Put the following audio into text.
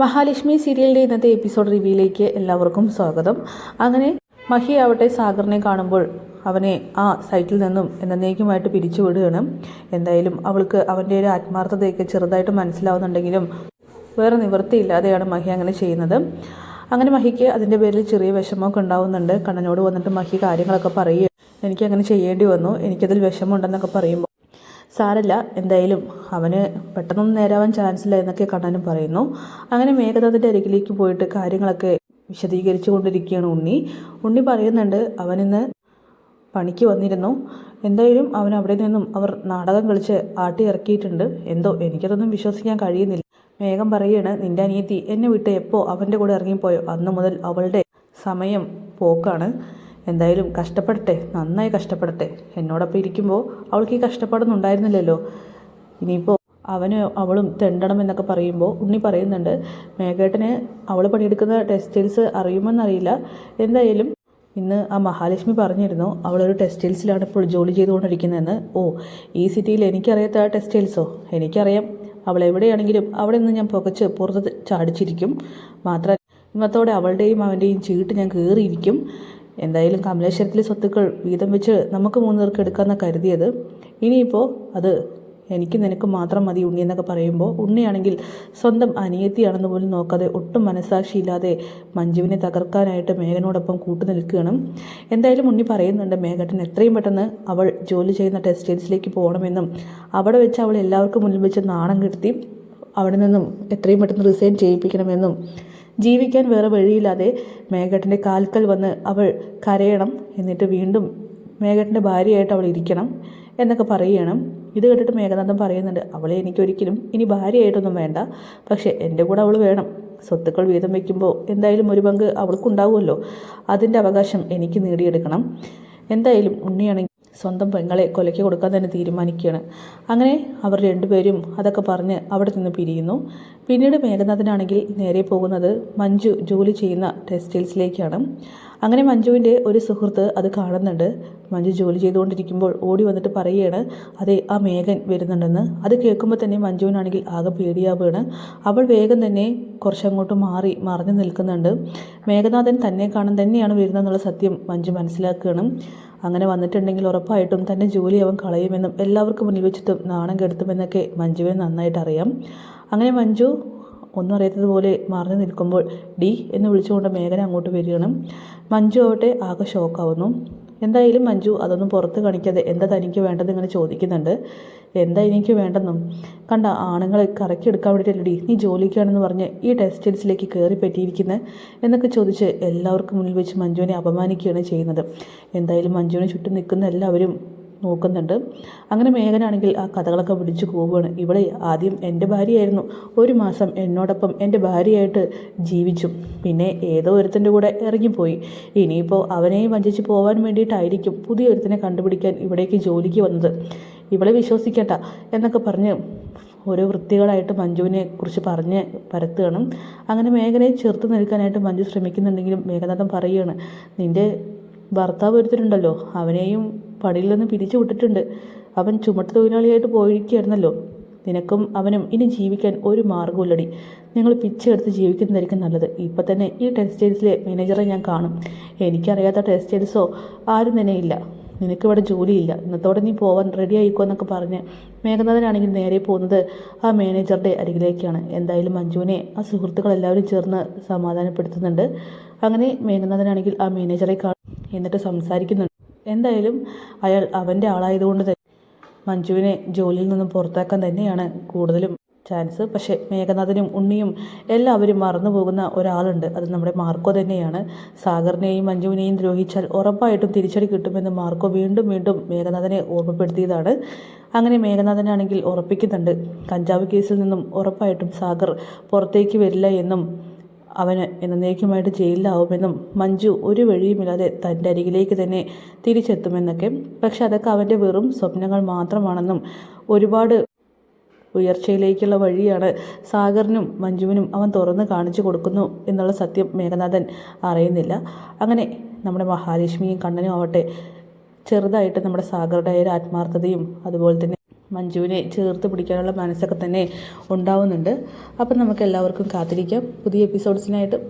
മഹാലക്ഷ്മി സീരിയലിൻ്റെ ഇന്നത്തെ എപ്പിസോഡ് റിവ്യൂയിലേക്ക് എല്ലാവർക്കും സ്വാഗതം. അങ്ങനെ മഹി ആവട്ടെ സാഗറിനെ കാണുമ്പോൾ അവനെ ആ സൈറ്റിൽ നിന്നും എന്നേക്കുമായിട്ട് പിരിച്ചു വിടുകയാണ്. എന്തായാലും അവൾക്ക് അവൻ്റെ ഒരു ആത്മാർത്ഥതയൊക്കെ ചെറുതായിട്ട് മനസ്സിലാവുന്നുണ്ടെങ്കിലും വേറെ നിവൃത്തിയില്ലാതെയാണ് മഹി അങ്ങനെ ചെയ്യുന്നത്. അങ്ങനെ മഹിക്ക് അതിൻ്റെ പേരിൽ ചെറിയ വിഷമമൊക്കെ ഉണ്ടാവുന്നുണ്ട്. കണ്ണനോട് വന്നിട്ട് മഹി കാര്യങ്ങളൊക്കെ പറയുക, എനിക്കങ്ങനെ ചെയ്യേണ്ടി വന്നു, എനിക്കതിൽ വിഷമമുണ്ടെന്നൊക്കെ പറയുമ്പോൾ സാരല്ല, എന്തായാലും അവന് പെട്ടെന്നൊന്നും നേരാവാൻ ചാൻസ് ഇല്ല എന്നൊക്കെ കണ്ണനും പറയുന്നു. അങ്ങനെ മേഘനാഥിൻ്റെ അരികിലേക്ക് പോയിട്ട് കാര്യങ്ങളൊക്കെ വിശദീകരിച്ചു കൊണ്ടിരിക്കുകയാണ് ഉണ്ണി പറയുന്നുണ്ട് അവനിന്ന് പണിക്ക് വന്നിരുന്നു, എന്തായാലും അവൻ അവിടെ നിന്നും അവർ നാടകം കളിച്ച് ആട്ടി ഇറക്കിയിട്ടുണ്ട്, എന്തോ എനിക്കതൊന്നും വിശ്വസിക്കാൻ കഴിയുന്നില്ല. മേഘം പറയുകയാണ്, നിൻ്റെ അനിയത്തി എന്നെ വിട്ട് എപ്പോൾ അവൻ്റെ കൂടെ ഇറങ്ങിപ്പോയോ അന്ന് മുതൽ അവളുടെ സമയം പോക്കാണ്. എന്തായാലും കഷ്ടപ്പെടട്ടെ, നന്നായി കഷ്ടപ്പെടട്ടെ. എന്നോടൊപ്പം ഇരിക്കുമ്പോൾ അവൾക്ക് ഈ കഷ്ടപ്പാടൊന്നും ഉണ്ടായിരുന്നില്ലല്ലോ, ഇനിയിപ്പോൾ അവളും തെണ്ടണം എന്നൊക്കെ പറയുമ്പോൾ ഉണ്ണി പറയുന്നുണ്ട്, മേഘേട്ടന് അവൾ പണിയെടുക്കുന്ന ടെക്സ്റ്റൈൽസ് അറിയുമെന്നറിയില്ല, എന്തായാലും ഇന്ന് ആ മഹാലക്ഷ്മി പറഞ്ഞിരുന്നു അവളൊരു ടെക്സ്റ്റൈൽസിലാണ് ഇപ്പോൾ ജോലി ചെയ്തുകൊണ്ടിരിക്കുന്നതെന്ന്. ഓ, ഈ സിറ്റിയിൽ എനിക്കറിയാത്ത ടെക്സ്റ്റൈൽസോ? എനിക്കറിയാം, അവൾ എവിടെയാണെങ്കിലും അവിടെ നിന്ന് ഞാൻ പുകച്ച് പുറത്ത് ചാടിച്ചിരിക്കും. മാത്രമല്ല ഇന്നത്തോടെ അവളുടെയും അവൻ്റെയും ചീട്ട് ഞാൻ കയറിയിരിക്കും. എന്തായാലും കമലേശ്വരത്തിലെ സ്വത്തുക്കൾ വീതം വെച്ച് നമുക്ക് 3 പേർക്ക് എടുക്കാമെന്നാണ് കരുതിയത്, ഇനിയിപ്പോൾ അത് എനിക്ക് നിനക്ക് മാത്രം മതി ഉണ്ണി എന്നൊക്കെ പറയുമ്പോൾ ഉണ്ണിയാണെങ്കിൽ സ്വന്തം അനിയത്തിയാണെന്ന് പോലും നോക്കാതെ ഒട്ടും മനസ്സാക്ഷിയില്ലാതെ മഞ്ജുവിനെ തകർക്കാനായിട്ട് മേഘനോടൊപ്പം കൂട്ടുനിൽക്കുകയാണ്. എന്തായാലും ഉണ്ണി പറയുന്നുണ്ട് മേഘട്ടൻ എത്രയും പെട്ടെന്ന് അവൾ ജോലി ചെയ്യുന്ന ടെക്സ്റ്റൈൽസിലേക്ക് പോകണമെന്നും അവിടെ വെച്ച് അവൾ എല്ലാവർക്കും മുന്നിൽ വെച്ച് നാണം കെടുത്തി അവിടെ നിന്നും എത്രയും പെട്ടെന്ന് റിസൈൻ ചെയ്യിപ്പിക്കണമെന്നും ജീവിക്കാൻ വേറെ വഴിയില്ലാതെ മേഘട്ടൻ്റെ കാൽക്കൽ വന്ന് അവൾ കരയണം, എന്നിട്ട് വീണ്ടും മേഘട്ടൻ്റെ ഭാര്യയായിട്ട് അവൾ ഇരിക്കണം എന്നൊക്കെ പറയുകയാണ്. ഇത് കേട്ടിട്ട് മേഘനാഥൻ പറയുന്നുണ്ട്, അവളെ എനിക്കൊരിക്കലും ഇനി ഭാര്യയായിട്ടൊന്നും വേണ്ട, പക്ഷേ എൻ്റെ കൂടെ അവൾ വേണം. സ്വത്തുക്കൾ വീതം വയ്ക്കുമ്പോൾ എന്തായാലും ഒരു പങ്ക് അവൾക്കുണ്ടാവുമല്ലോ, അതിൻ്റെ അവകാശം എനിക്ക് നേടിയെടുക്കണം. എന്തായാലും ഉണ്ണിയാണെങ്കിൽ സ്വന്തം പെങ്ങളെ കൊലയ്ക്ക് കൊടുക്കാൻ തന്നെ തീരുമാനിക്കുകയാണ്. അങ്ങനെ അവർ രണ്ടുപേരും അതൊക്കെ പറഞ്ഞ് അവിടെ നിന്ന് പിരിയുന്നു. പിന്നീട് മേഘനാഥനാണെങ്കിൽ നേരെ പോകുന്നത് മഞ്ജു ജോലി ചെയ്യുന്ന ടെക്സ്റ്റൈൽസിലേക്കാണ്. അങ്ങനെ മഞ്ജുവിൻ്റെ ഒരു സുഹൃത്ത് അത് കാണുന്നുണ്ട്. മഞ്ജു ജോലി ചെയ്തുകൊണ്ടിരിക്കുമ്പോൾ ഓടി വന്നിട്ട് പറയുകയാണ്, അതെ ആ മേഘൻ വരുന്നുണ്ടെന്ന്. അത് കേൾക്കുമ്പോൾ തന്നെ മഞ്ജുവിനാണെങ്കിൽ ആകെ പേടിയാവുകയാണ്. അവൾ വേഗം തന്നെ കുറച്ചങ്ങോട്ട് മറഞ്ഞു നിൽക്കുന്നുണ്ട്. മേഘനാഥൻ തന്നെ കാണാൻ തന്നെയാണ് വരുന്നതെന്നുള്ള സത്യം മഞ്ജു മനസ്സിലാക്കുകയാണ്. അങ്ങനെ വന്നിട്ടുണ്ടെങ്കിൽ ഉറപ്പായിട്ടും തന്നെ ജോലി അവൻ കളയുമെന്നും എല്ലാവർക്കും മുന്നിൽ വെച്ചിട്ടും നാണം കെടുത്തുമെന്നൊക്കെ മഞ്ജുവിന് നന്നായിട്ട് അറിയാം. അങ്ങനെ മഞ്ജു ഒന്നും അറിയാത്തതുപോലെ മറഞ്ഞു നിൽക്കുമ്പോൾ ഡി എന്ന് വിളിച്ചുകൊണ്ട് മേഘന അങ്ങോട്ട് വരികയാണ്. മഞ്ജു ആവട്ടെ ആകെ ഷോക്കാവുന്നു. എന്തായാലും മഞ്ജു അതൊന്നും പുറത്ത് കാണിക്കാതെ എന്താ തനിക്ക് വേണ്ടത് ഇങ്ങനെ ചോദിക്കുന്നുണ്ട്. എന്താ എനിക്ക് വേണ്ടെന്നും കണ്ട ആണുങ്ങളെ കറക്കിയെടുക്കാൻ വേണ്ടിയിട്ടല്ലേ നീ ജോലിക്കാണെന്ന് പറഞ്ഞ് ഈ ടെക്സ്റ്റൈൽസിലേക്ക് കയറി പറ്റിയിരിക്കുന്നത് എന്നൊക്കെ ചോദിച്ച് എല്ലാവർക്കും മുന്നിൽ വെച്ച് മഞ്ജുവിനെ അപമാനിക്കുകയാണ് ചെയ്യുന്നത്. എന്തായാലും മഞ്ജുവിനെ ചുറ്റും നിൽക്കുന്ന എല്ലാവരും നോക്കുന്നുണ്ട്. അങ്ങനെ മേഘനാണെങ്കിൽ ആ കഥകളൊക്കെ പിടിച്ചു പോവുകയാണ്. ഇവളെ ആദ്യം എൻ്റെ ഭാര്യയായിരുന്നു, 1 മാസം എന്നോടൊപ്പം എൻ്റെ ഭാര്യയായിട്ട് ജീവിച്ചു, പിന്നെ ഏതോ ഒരുത്തൻ്റെ കൂടെ ഇറങ്ങിപ്പോയി, ഇനിയിപ്പോൾ അവനെയും വഞ്ചിച്ച് പോകാൻ വേണ്ടിയിട്ടായിരിക്കും പുതിയ ഒരുത്തനെ കണ്ടുപിടിക്കാൻ ഇവിടേക്ക് ജോലിക്ക് വന്നത്, ഇവളെ വിശ്വസിക്കട്ട എന്നൊക്കെ പറഞ്ഞ് ഓരോ വൃത്തികളായിട്ട് മഞ്ജുവിനെ കുറിച്ച് പറഞ്ഞ് പരത്തുകയാണ്. അങ്ങനെ മേഘനയെ ചെറുത്ത് നിൽക്കാനായിട്ട് മഞ്ജു ശ്രമിക്കുന്നുണ്ടെങ്കിലും മേഘനാഥൻ പറയുകയാണ്, നിൻ്റെ ഭർത്താവ് ഒരുത്തരുണ്ടല്ലോ, അവനെയും പണിയിൽ നിന്ന് പിരിച്ചു വിട്ടിട്ടുണ്ട്, അവൻ ചുമട്ട് തൊഴിലാളിയായിട്ട് പോയിരിക്കുകയായിരുന്നല്ലോ, നിനക്കും അവനും ഇനി ജീവിക്കാൻ ഒരു മാർഗ്ഗമില്ലടി, നിങ്ങൾ പിച്ചെടുത്ത് ജീവിക്കുന്നതായിരിക്കും നല്ലത്. ഇപ്പം തന്നെ ഈ ടെക്സ്റ്റൈൽസിലെ മാനേജറെ ഞാൻ കാണും, എനിക്കറിയാത്ത ടെക്സ്റ്റൈൽസോ ആരും തന്നെ ഇല്ല, നിനക്കിവിടെ ജോലിയില്ല, ഇന്നത്തോടെ നീ പോവാൻ റെഡി ആയിക്കോ എന്നൊക്കെ പറഞ്ഞ് മേഘനാഥനാണെങ്കിൽ നേരെ പോകുന്നത് ആ മാനേജറുടെ അരികിലേക്കാണ്. എന്തായാലും മഞ്ജുവിനെ ആ സുഹൃത്തുക്കളെല്ലാവരും ചേർന്ന് സമാധാനപ്പെടുത്തുന്നുണ്ട്. അങ്ങനെ മേഘനാഥനാണെങ്കിൽ ആ മാനേജറെ കാണും, എന്നിട്ട് സംസാരിക്കുന്നുണ്ട്. എന്തായാലും അയാൾ അവൻ്റെ ആളായതുകൊണ്ട് തന്നെ മഞ്ജുവിനെ ജോലിയിൽ നിന്നും പുറത്താക്കാൻ തന്നെയാണ് കൂടുതലും ചാൻസ്. പക്ഷേ മേഘനാഥനും ഉണ്ണിയും എല്ലാവരും മറന്നു പോകുന്ന ഒരാളുണ്ട്, അത് നമ്മുടെ മാർക്കോ തന്നെയാണ്. സാഗറിനെയും മഞ്ജുവിനെയും ദ്രോഹിച്ചാൽ ഉറപ്പായിട്ടും തിരിച്ചടി കിട്ടുമെന്ന് മാർക്കോ വീണ്ടും വീണ്ടും മേഘനാഥനെ ഓർമ്മപ്പെടുത്തിയതാണ്. അങ്ങനെ മേഘനാഥനാണെങ്കിൽ ഉറപ്പിക്കുന്നുണ്ട്, കഞ്ചാവ് കേസിൽ നിന്നും ഉറപ്പായിട്ടും സാഗർ പുറത്തേക്ക് വരില്ല എന്നും അവന് എന്നേക്കുമായിട്ട് ജയിലിലാവുമെന്നും മഞ്ജു ഒരു വഴിയുമില്ലാതെ തൻ്റെ അരികിലേക്ക് തന്നെ തിരിച്ചെത്തുമെന്നൊക്കെ. പക്ഷെ അതൊക്കെ അവൻ്റെ വെറും സ്വപ്നങ്ങൾ മാത്രമാണെന്നും ഒരുപാട് ഉയർച്ചയിലേക്കുള്ള വഴിയാണ് സാഗറിനും മഞ്ജുവിനും അവൻ തുറന്ന് കാണിച്ചു കൊടുക്കുന്നു എന്നുള്ള സത്യം മേഘനാഥൻ അറിയുന്നില്ല. അങ്ങനെ നമ്മുടെ മഹാലക്ഷ്മിയും കണ്ണനും ആവട്ടെ ചെറുതായിട്ട് നമ്മുടെ സാഗറുടെ ഒരു ആത്മാർത്ഥതയും അതുപോലെ തന്നെ മഞ്ജുവിനെ ചേർത്ത് പിടിക്കാനുള്ള മനസ്സൊക്കെ തന്നെ ഉണ്ടാവുന്നുണ്ട്. അപ്പം നമുക്ക് എല്ലാവർക്കും കാത്തിരിക്കാം പുതിയ എപ്പിസോഡ്സിനായിട്ട്.